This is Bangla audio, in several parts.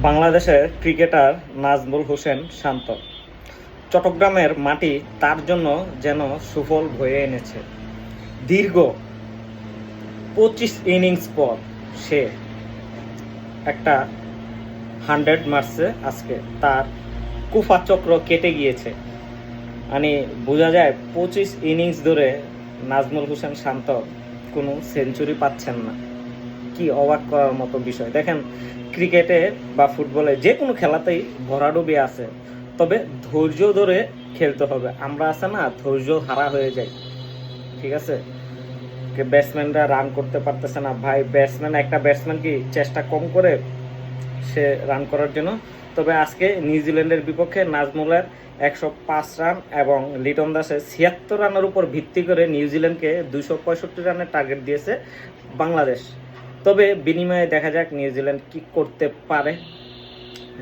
বাংলাদেশের ক্রিকেটার নাজমুল হোসেন শান্ত চট্টগ্রামের মাটি তার জন্য যেন সুফল বয়ে এনেছে। দীর্ঘ 25 ইনিংস পর সে একটা 100 মারছে। আজকে তার কুফা চক্র কেটে গিয়েছে। মানে বোঝা যায় 25 ইনিংস ধরে নাজমুল হোসেন শান্ত কোনো সেঞ্চুরি পাচ্ছেন না। কি অবাক করার মতো বিষয়। দেখেন, ক্রিকেটে বা ফুটবলে যে কোনো খেলাতেই ভরাডুবি আছে, তবে ধৈর্য ধরে খেলতে হবে। আমরা আছে না, ধৈর্য হারা হয়ে যাই। ঠিক আছে, ব্যাটসম্যানরা রান করতে পারতেছে না ভাই, একটা ব্যাটসম্যান কি চেষ্টা কম করে সে রান করার জন্য? তবে আজকে নিউজিল্যান্ডের বিপক্ষে নাজমুলের 105 রান এবং লিটন দাসের 76 রানের উপর ভিত্তি করে নিউজিল্যান্ডকে 265 রানের টার্গেট দিয়েছে বাংলাদেশ। তবে বিনিময়ে দেখা যাক নিউজিল্যান্ড কি করতে পারে।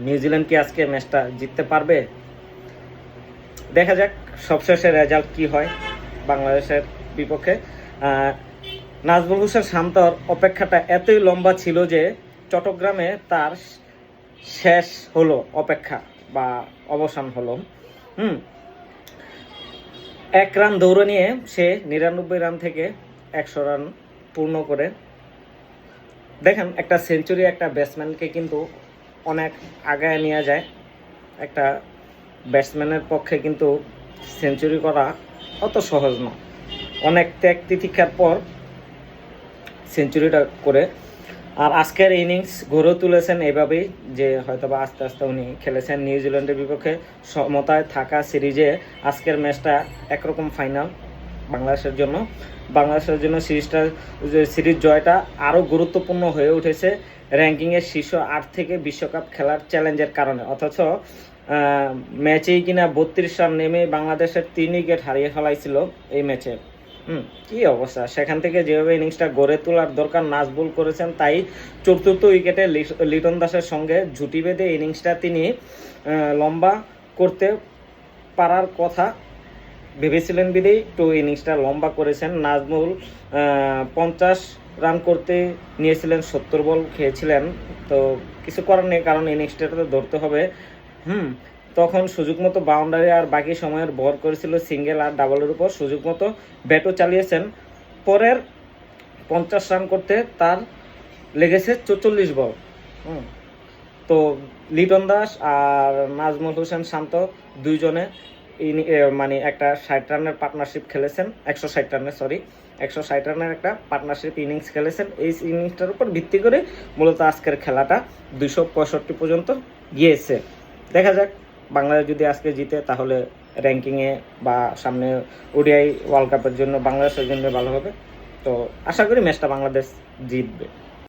নিউজিল্যান্ড কি আজকে ম্যাচটা জিততে পারবে? দেখা যাক সবশেষে রেজাল্ট কি হয় বাংলাদেশের বিপক্ষে। নাজমুল হোসেন শান্তর অপেক্ষাটা এতই লম্বা ছিল যে চট্টগ্রামে তার শেষ হলো অপেক্ষা বা অবসান হলো। 1 রান দৌড়ে নিয়ে সে 99 রান থেকে 100 রান পূর্ণ করে। দেখেন, একটা সেঞ্চুরি একটা ব্যাটসম্যানকে কিন্তু অনেক আগায় নিয়ে যায়। একটা ব্যাটসম্যানের পক্ষে কিন্তু সেঞ্চুরি করা অত সহজ নয়। অনেক ত্যাগ তিতিক্ষার পর সেঞ্চুরিটা করে। আর আজকের ইনিংস গড়ে তুলেছেন এভাবেই যে হয়তোবা আস্তে আস্তে উনি খেলেছেন নিউজিল্যান্ডের বিপক্ষে সমতায় থাকা সিরিজে। আজকের ম্যাচটা একরকম ফাইনাল বাংলাদেশের জন্য সিরিজ জয়টা আরও গুরুত্বপূর্ণ হয়ে উঠেছে র্যাঙ্কিংয়ের শীর্ষ 8 থেকে বিশ্বকাপ খেলার চ্যালেঞ্জের কারণে। অথচ ম্যাচেই কিনা 32 রান নেমে বাংলাদেশের 3 উইকেট হারিয়ে ফেলাইছিল এই ম্যাচে। কি অবস্থা! সেখান থেকে যেভাবে ইনিংসটা গড়ে তোলার দরকার নাজমুল করেছেন, তাই চতুর্থ উইকেটে লিটন দাসের সঙ্গে জুটি বেঁধে ইনিংসটা তিনি লম্বা করতে পারার কথা ভেবেছিলেন বিধেই তো ইনিংসটা লম্বা করেছেন। নাজমুল 50 রান করতে নিয়েছিলেন, 70 বল খেয়েছিলেন। তো কিছু করার নেই, কারণ ইনিংসটা তো ধরতে হবে। তখন সুযোগ মতো বাউন্ডারি আর বাকি সময়ের ভর করেছিল সিঙ্গেল আর ডাবলের উপর। সুযোগ মতো ব্যাটও চালিয়েছেন। পরের 50 রান করতে তার লেগেছে 44 বল। তো লিটন দাস আর নাজমুল হোসেন শান্ত দুইজনে মানে একটা 60 রানের পার্টনারশিপ খেলেছেন। 160 রানের একটা পার্টনারশিপ ইনিংস খেলেছেন। এই ইনিংসটার উপর ভিত্তি করে মূলত আজকের খেলাটা 265 পর্যন্ত গিয়েছে। দেখা যাক বাংলাদেশ যদি আজকে জিতে তাহলে র্যাঙ্কিংয়ে বা সামনে ওডিআই ওয়ার্ল্ড কাপের জন্য বাংলাদেশের জন্য ভালো হবে। তো আশা করি ম্যাচটা বাংলাদেশ জিতবে।